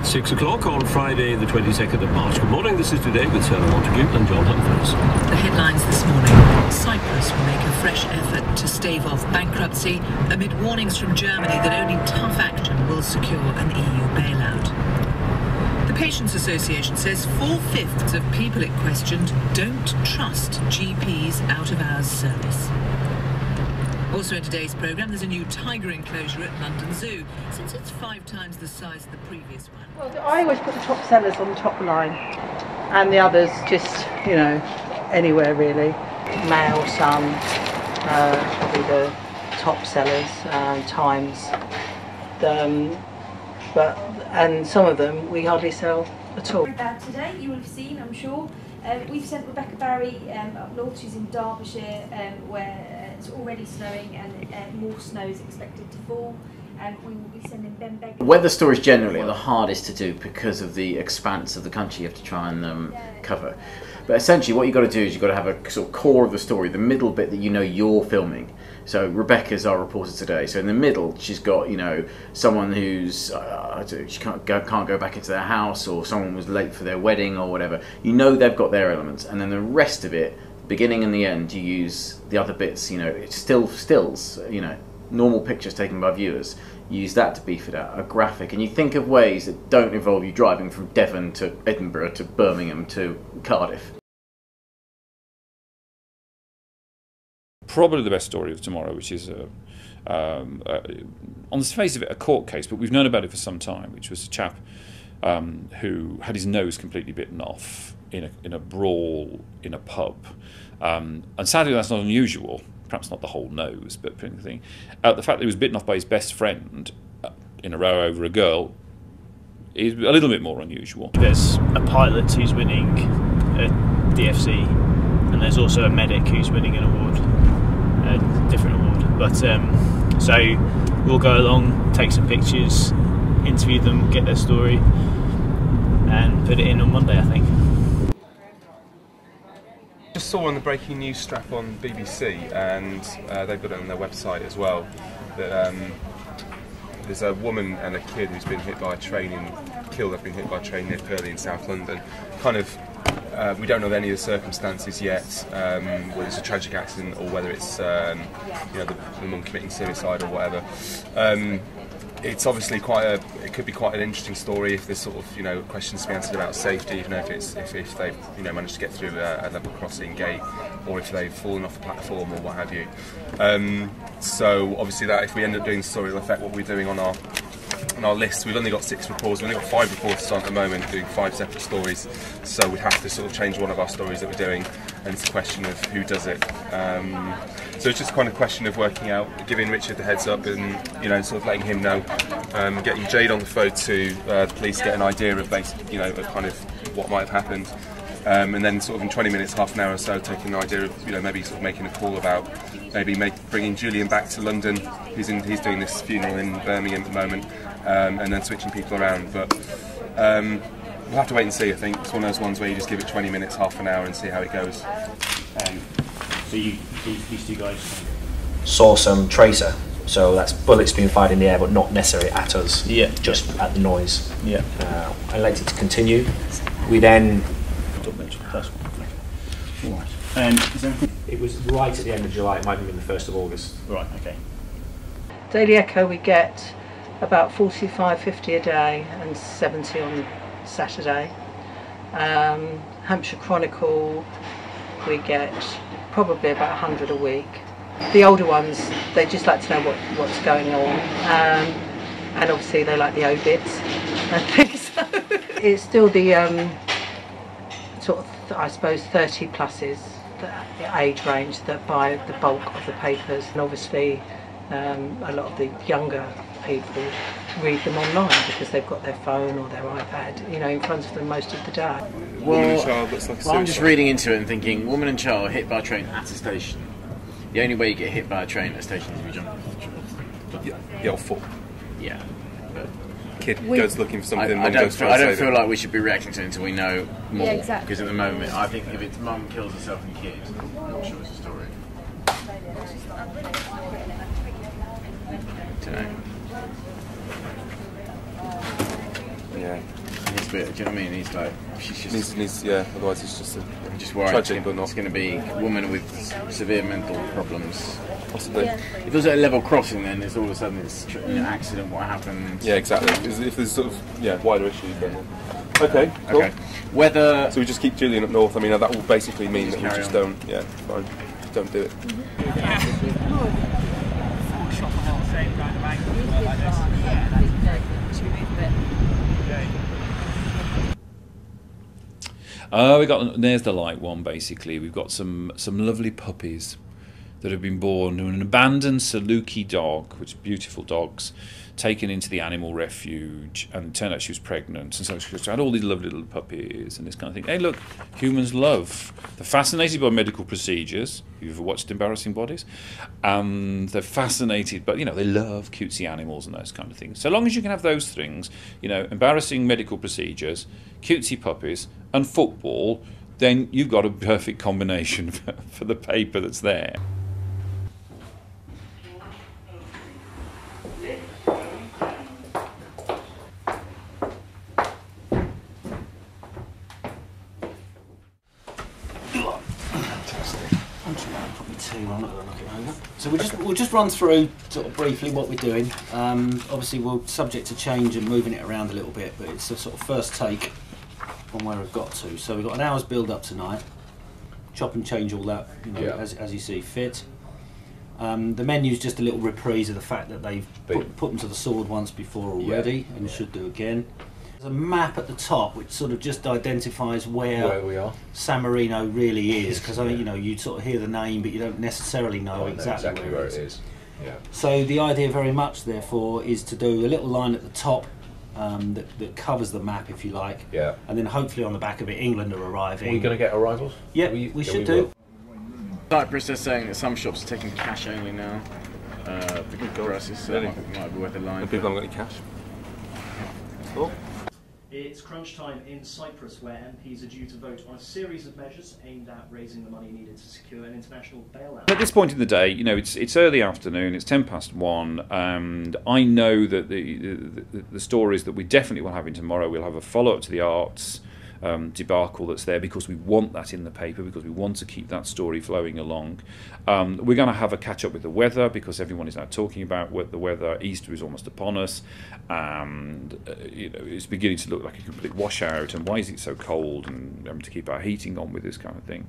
6 o'clock on Friday the 22nd of March. Good morning, this is Today with Sarah Montague and John Humphreys. The headlines this morning. Cyprus will make a fresh effort to stave off bankruptcy amid warnings from Germany that only tough action will secure an EU bailout. The Patients Association says 4/5 of people it questioned don't trust GPs out-of-hours service. Also in today's programme, there's a new tiger enclosure at London Zoo, since it's 5 times the size of the previous one. Well, I always put the top sellers on the top line, and the others just, you know, anywhere really. Mail, Sun, probably the top sellers, Times. And some of them we hardly sell at all. About today, you will have seen, I'm sure. We've sent Rebecca Barry up north. She's in Derbyshire, where it's already snowing and more snow is expected to fall. We will be sending Ben Beggar. Weather stories generally are the hardest to do because of the expanse of the country you have to try and cover. But essentially what you've got to do is you've got to have a sort of core of the story, the middle bit that you know you're filming. So Rebecca's our reporter today. So in the middle, she's got, you know, someone who's she can't go back into their house, or someone was late for their wedding or whatever. You know they've got their elements, and then the rest of it, beginning and the end, you use the other bits. You know, it's stills. You know, normal pictures taken by viewers. You use that to beef it out, a graphic, and you think of ways that don't involve you driving from Devon to Edinburgh to Birmingham to Cardiff. Probably the best story of tomorrow, which is on the face of it a court case, but we've known about it for some time, which was a chap who had his nose completely bitten off in a brawl in a pub, and sadly that's not unusual. Perhaps not the whole nose, but the thing. The fact that he was bitten off by his best friend in a row over a girl is a little bit more unusual. There's a pilot who's winning a DFC, and there's also a medic who's winning an award, a different award. But so we'll go along, take some pictures, interview them, get their story, and put it in on Monday, I think. Just saw on the breaking news strap on BBC, and they've got it on their website as well, that there's a woman and a kid who's been hit by a train they've been hit by a train near Purley in South London. Kind of, we don't know any of the circumstances yet, whether it's a tragic accident or whether it's you know, the mum committing suicide or whatever. It's obviously it could be quite an interesting story if there's sort of, you know, questions to be answered about safety, even if they've, you know, managed to get through a level crossing gate, or if they've fallen off the platform or what have you. So obviously that, if we end up doing the story, will affect what we're doing on our list. We've only got 6 reporters. We've only got 5 reporters on at the moment doing 5 separate stories, so we'd have to sort of change one of our stories that we're doing, and it's a question of who does it. So it's just kind of question of working out, giving Richard the heads up, and, you know, sort of letting him know, getting Jade on the phone to the police, get an idea of basically, you know, of kind of what might have happened, and then sort of in 20 minutes, half an hour or so, taking an idea of, you know, maybe sort of making a call about maybe bringing Julian back to London. He's doing this funeral in Birmingham at the moment, and then switching people around. But we'll have to wait and see. I think it's one of those ones where you just give it 20 minutes, half an hour, and see how it goes. So these two guys saw some tracer, so that's bullets being fired in the air, but not necessarily at us. Yeah. Just at the noise. Yeah. I liked it to continue. We then. All right. Is there anything? It was right at the end of July. It might have been the 1st of August. Right. Okay. Daily Echo we get about 45, 50 a day, and 70 on Saturday. Hampshire Chronicle we get probably about 100 a week. The older ones, they just like to know what's going on, and obviously they like the obits and things. So it's still the sort of, I suppose, 30 pluses, the age range that buy the bulk of the papers, and obviously a lot of the younger people read them online because they've got their phone or their iPad, you know, in front of them most of the day. Woman and child looks like a I'm just reading into it and thinking, woman and child hit by a train at a station. The only way you get hit by a train at a station is if you jump off the train. Yeah, or fall. Yeah. But Kid goes looking for something. I don't feel like we should be reacting to it until we know more. Yeah, exactly. Because at the moment, I think if it's mum kills herself and kid, I'm not sure it's a story. Don't know. Yeah. He's a bit, do you know what I mean? He's like, she's just... yeah, otherwise it's just a just worried tragic, but not. It's going to be a woman with severe mental problems. Possibly. Yeah. If it was at a level crossing, then it's all of a sudden it's accident, what happened? Yeah, exactly. If there's sort of wider issues, then okay, cool. Okay. Whether so we just keep Julian up north. I mean, that will basically mean that we just carry on. don't. Yeah, fine. Just don't do it. There's the light one. Basically, we've got some lovely puppies that have been born. An abandoned Saluki dog, which are beautiful dogs, taken into the animal refuge, and it turned out she was pregnant, and so she had all these lovely little puppies and this kind of thing. Hey, look, humans love. They're fascinated by medical procedures. You've ever watched Embarrassing Bodies? They're fascinated, but they love cutesy animals and those kind of things. So long as you can have those things, embarrassing medical procedures, cutesy puppies, and football, then you've got a perfect combination for the paper that's there. So we'll just run through sort of briefly what we're doing. Obviously we're subject to change and moving it around a little bit, but it's a sort of first take on where we've got to. So we've got an hour's build up tonight. Chop and change all that, as you see fit. The menu's just a little reprise of the fact that they've put them to the sword once before already, and should do again. There's a map at the top which sort of just identifies where we are. San Marino really is, because you sort of hear the name, but you don't necessarily know exactly where it is. Yeah. So the idea very much, therefore, is to do a little line at the top that covers the map, if you like. Yeah. And then hopefully on the back of it, England are arriving. Are we going to get arrivals? Yeah, we should do. Cyprus is saying that some shops are taking cash only now. For us, it Really? might be worth a line. And people haven't got any cash. Cool. It's crunch time in Cyprus, where MPs are due to vote on a series of measures aimed at raising the money needed to secure an international bailout. At this point in the day, it's early afternoon, it's 1:10, and I know that the stories that we definitely will have in tomorrow, we'll have a follow-up to the arts debacle that's there, because we want that in the paper, because we want to keep that story flowing along. We're going to have a catch up with the weather, because everyone is now talking about the weather. Easter is almost upon us, and it's beginning to look like a complete washout, and why is it so cold, and having to keep our heating on with this kind of thing.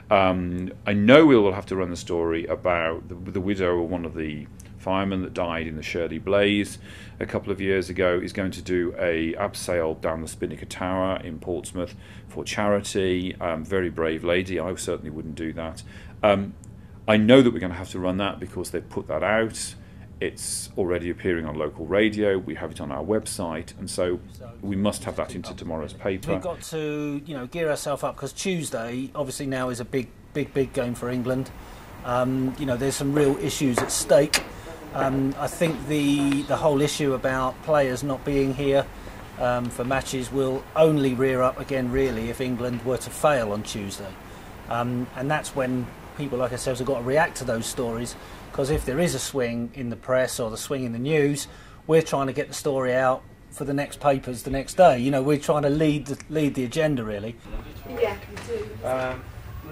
I know we will have to run the story about the widow of one of the firemen that died in the Shirley Blaze a couple of years ago. Is going to do a abseil down the Spinnaker Tower in Portsmouth for charity. Very brave lady. I certainly wouldn't do that. I know that we're going to have to run that because they've put that out. It's already appearing on local radio. We have it on our website, and so we must have that into tomorrow's paper. We've got to gear ourselves up, because Tuesday obviously now is a big game for England. There's some real issues at stake. I think the whole issue about players not being here for matches will only rear up again, really, if England were to fail on Tuesday. And that's when people like ourselves have got to react to those stories, because if there is a swing in the press or the swing in the news, we're trying to get the story out for the next papers the next day. We're trying to lead the agenda, really. Yeah, we do.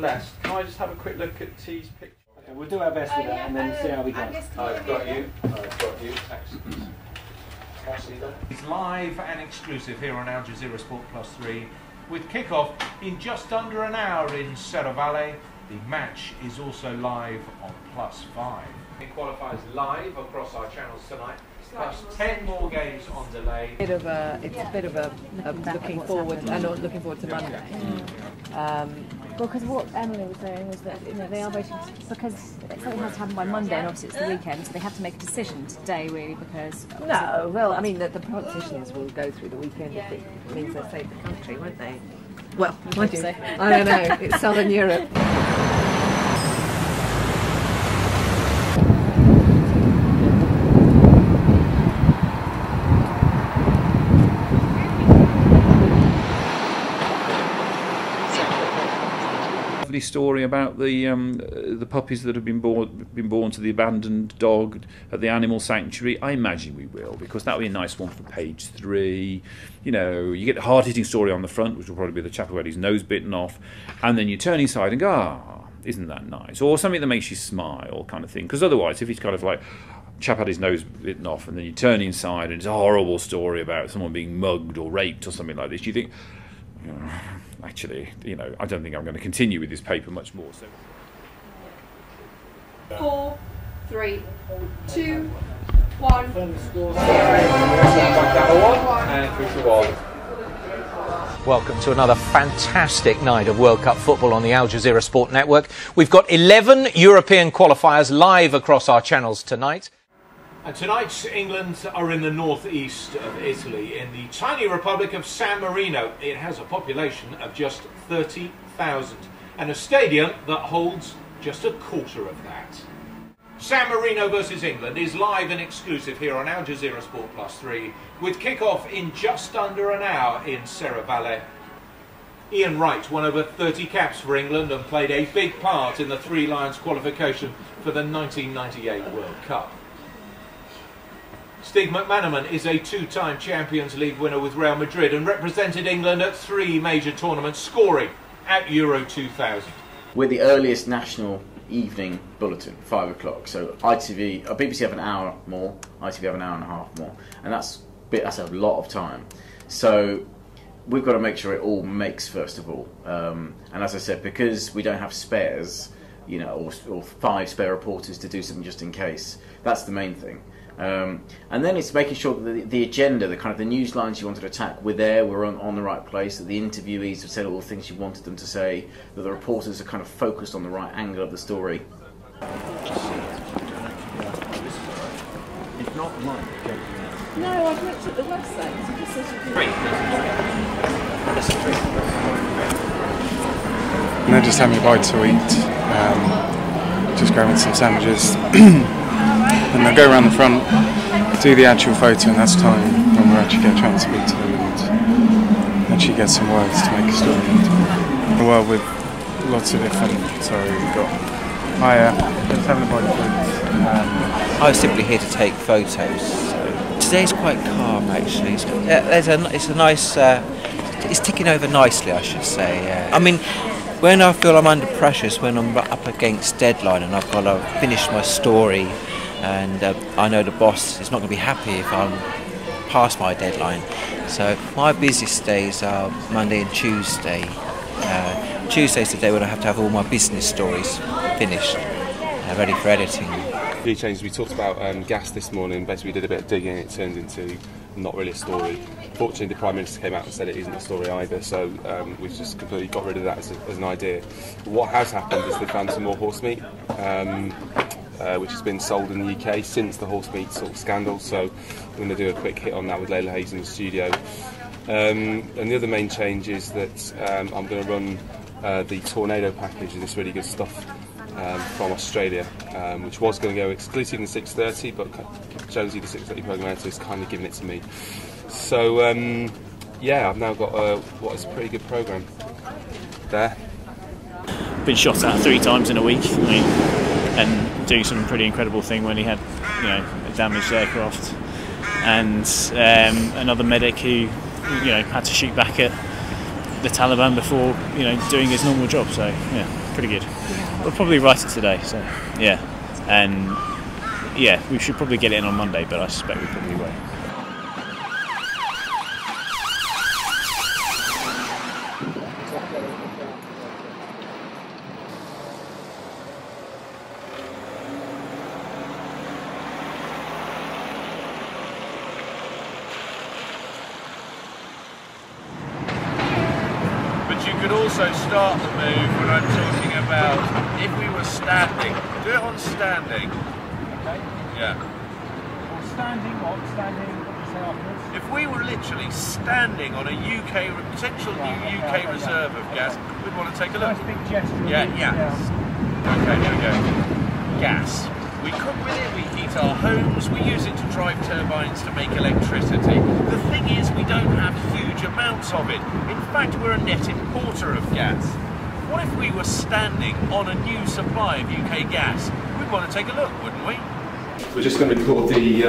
Les, can I just have a quick look at T's picture? Okay, we'll do our best with that and then see how we go. I've got you. Excellent. It's live and exclusive here on Al Jazeera Sport Plus 3, with kick-off in just under an hour in Serravalle. The match is also live on Plus 5. It qualifies live across our channels tonight, plus 10 more games on delay. It's a bit of a looking forward, and looking forward to Monday. Well, because what Emily was saying was that they are voting, because something has to happen by Monday, and obviously it's the weekend, so they have to make a decision today, really, because... No, well, I mean, the politicians will go through the weekend if it means they save the country, won't they? Well, I do. I don't know, it's Southern Europe. lovely story about the puppies that have been born to the abandoned dog at the animal sanctuary? I imagine we will, because that would be a nice one for page 3. You know, you get a hard-hitting story on the front, which will probably be the chap who had his nose bitten off, and then you turn inside and go, ah, isn't that nice? Or something that makes you smile, kind of thing. Because otherwise, if it's kind of like, chap had his nose bitten off, and then you turn inside and it's a horrible story about someone being mugged or raped or something like this, you think, actually, you know, I don't think I'm going to continue with this paper much more. So. 4, 3, 2, 1. Welcome to another fantastic night of World Cup football on the Al Jazeera Sport Network. We've got 11 European qualifiers live across our channels tonight. And tonight, England are in the northeast of Italy, in the tiny republic of San Marino. It has a population of just 30,000 and a stadium that holds just a quarter of that. San Marino versus England is live and exclusive here on Al Jazeera Sport Plus 3, with kick-off in just under an hour in Serravalle. Ian Wright won over 30 caps for England and played a big part in the Three Lions qualification for the 1998 World Cup. Steve McManaman is a 2-time Champions League winner with Real Madrid and represented England at 3 major tournaments, scoring at Euro 2000. We're the earliest national evening bulletin, 5 o'clock. So BBC have an hour more, ITV have an hour and a half more, and that's a lot of time. So we've got to make sure it all makes, first of all. And as I said, because we don't have spares, you know, or 5 spare reporters to do something just in case, that's the main thing. And then it's making sure that the agenda, the kind of the news lines you wanted to attack, we're on the right place, that the interviewees have said all the things you wanted them to say, that the reporters are kind of focused on the right angle of the story. It's not right. No, I've looked at the website. It just says you can... And then just having a bite to eat, just grabbing some sandwiches. And they'll go around the front, do the actual photo, and that's time when we'll actually get a chance to speak to them and actually get some words to make a story. Well, with lots of different, we've got, let's have a bite to eat. I was simply here to take photos. Today's quite calm, actually. It's a nice, it's ticking over nicely, I should say. Yeah. I mean, when I feel I'm under pressure is when I'm up against deadline and I've got to finish my story. And I know the boss is not going to be happy if I'm past my deadline. So my busiest days are Monday and Tuesday. Tuesday's the day when I have to have all my business stories finished, ready for editing. A few changes. We talked about gas this morning. Basically, we did a bit of digging. It turned into not really a story. Fortunately, the Prime Minister came out and said it isn't a story either. So we've just completely got rid of that as an idea. But what has happened is they found some more horse meat. Which has been sold in the UK since the horse meat sort of scandal, so I'm going to do a quick hit on that with Layla Hayes in the studio. And the other main change is that I'm going to run the Tornado package of this really good stuff from Australia, which was going to go exclusive in the 6:30, but Jonesy, the 6:30 programme editor, has kindly given it to me. So yeah, I've now got what is a pretty good programme there. Been shot at 3 times in a week. And doing some pretty incredible thing when he had, you know, a damaged aircraft, and another medic who, you know, had to shoot back at the Taliban before, you know, doing his normal job. So yeah, pretty good. We'll probably write it today. So yeah, and yeah, we should probably get it in on Monday, but I suspect we probably won't. Also start the move when I'm talking about if we were standing. Do it on standing. Okay. Yeah. Or standing, what? Standing, what do you say afterwards? If we were literally standing on a potential new UK reserve of gas, we'd want to take a look. Nice big gesture. Yeah. Okay, here we go. Gas. We cook with it, we heat our homes, we use it to drive turbines to make electricity. The thing is, we don't have huge amounts of it. In fact, we're a net importer of gas. What if we were standing on a new supply of UK gas? We'd want to take a look, wouldn't we? We're just going to record the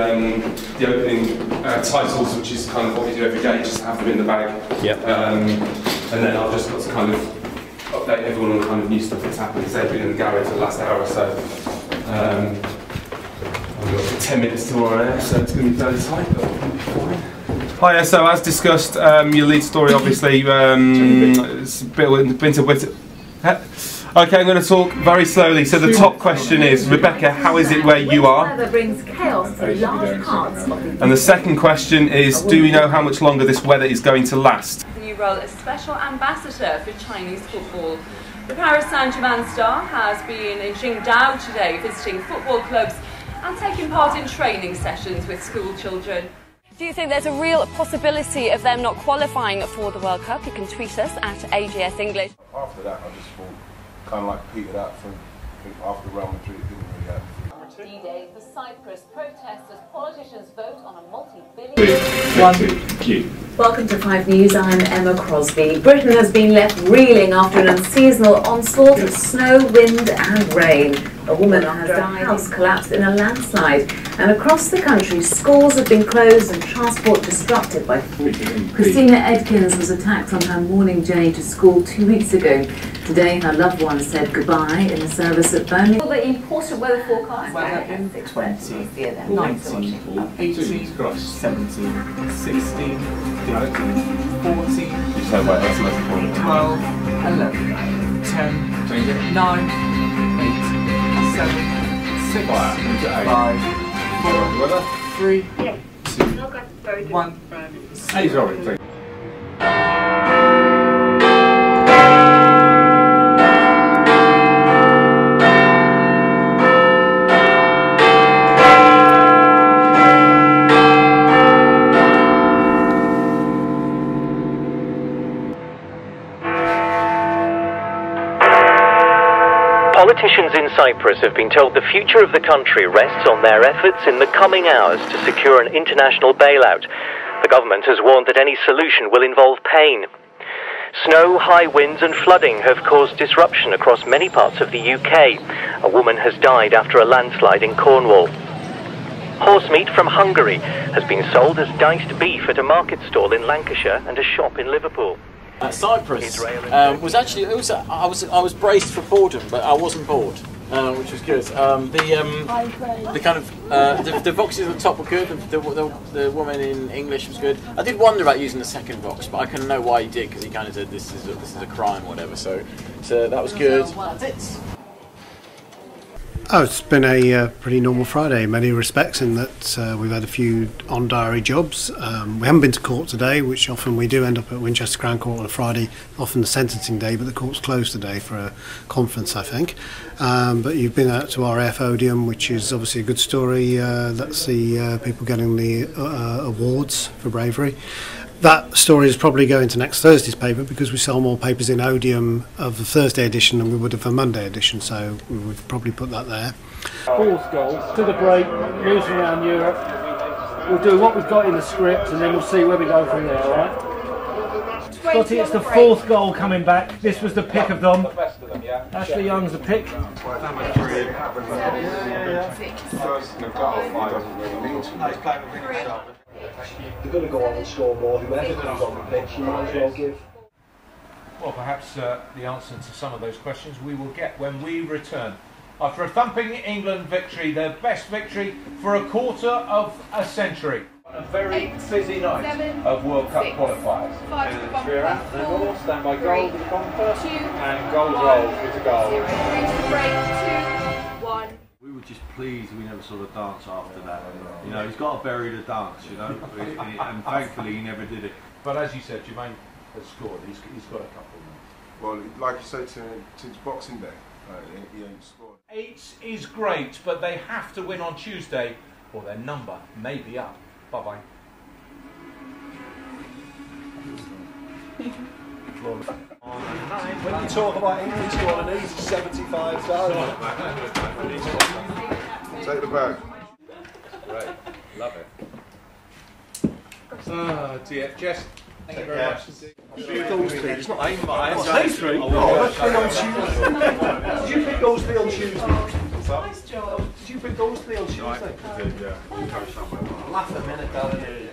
opening titles, which is kind of what we do every day, just to have them in the bag. Yep. And then I've just got to kind of update everyone on kind of new stuff that's happened, because they've been in the garage for the last hour or so. We've got 10 minutes till we're on air, so it's going to be fairly tight, but it'll be fine. Hiya, so as discussed, your lead story obviously it's been to okay, I'm going to talk very slowly. So the top question is, Rebecca, how is it where you are? Weather brings chaos to large parts of the And the second question is, do we know how much longer this weather is going to last? You role as special ambassador for Chinese football. The Paris Saint-Germain star has been in Qingdao today, visiting football clubs and taking part in training sessions with school children. Do you think there's a real possibility of them not qualifying for the World Cup? You can tweet us at AGS English. After that, I just thought, kind of like petered out from after Real Madrid, it didn't really happen. D-Day for Cyprus protests as politicians vote on a multi-billion... Welcome to 5 News, I'm Emma Crosby. Britain has been left reeling after an unseasonal onslaught of snow, wind and rain. A woman has died. Her house collapsed in a landslide, and across the country schools have been closed and transport disrupted by... Christina Edkins was attacked on her morning journey to school 2 weeks ago. Today her loved one said goodbye in the service at Birmingham. The important weather forecast. 20, 19, 18, 17, 16, 15, 14, 12, 11, 10, 9, 8, 7, 6, 5, 4, 3, 2, 1. Hey, sorry. Politicians in Cyprus have been told the future of the country rests on their efforts in the coming hours to secure an international bailout. The government has warned that any solution will involve pain. Snow, high winds and flooding have caused disruption across many parts of the UK. A woman has died after a landslide in Cornwall. Horse meat from Hungary has been sold as diced beef at a market stall in Lancashire and a shop in Liverpool. Cyprus was actually I was braced for boredom, but I wasn't bored, which was good. The kind of the boxes at the top were good. The woman in English was good. I did wonder about using the second box, but I can know why he did, because he kind of said this is a crime or whatever. So that was good. That's it. Oh, it's been a pretty normal Friday in many respects, in that we've had a few on-diary jobs. We haven't been to court today, which often we do end up at Winchester Crown Court on a Friday, often the sentencing day, but the court's closed today for a conference, I think. But you've been out to RAF Odeum, which is obviously a good story. That's the people getting the awards for bravery. That story is probably going to next Thursday's paper, because we sell more papers in Odeum of the Thursday edition than we would of the Monday edition, so we would probably put that there. Fourth goal, to the break, moves around Europe. We'll do what we've got in the script and then we'll see where we go from there, alright? Scotty, it's the fourth goal coming back. This was the pick of them. Ashley Young's the pick. You're going to go on and score more. Whoever comes on the pitch, you might as well give. Well, perhaps the answer to some of those questions we will get when we return. After a thumping England victory, their best victory for a quarter of a century. A very busy night of World Cup qualifiers. Stand by goal, the bumper, and goal roll with the goal. 0, 3 to the break, 2, 1. We were just pleased we never saw the dance after that. You know, he's got to bury the dance, you know, and thankfully he never did it. But as you said, Jermaine has scored. He's got a couple. Well, like you say, to Boxing Day, he ain't scored. 8 is great, but they have to win on Tuesday, or their number may be up. Bye-bye. When you talk about England scoring an easy 75 times. Take the bag. Great, love it. Oh dear, Jess, Thank you very much. Did you pick those three? It's not aim, but those three? Oh, let's play on Tuesday. Did you pick those three on Tuesday? Nice job. Did you pick those three on Tuesday? I did, yeah. Laugh a minute, darling.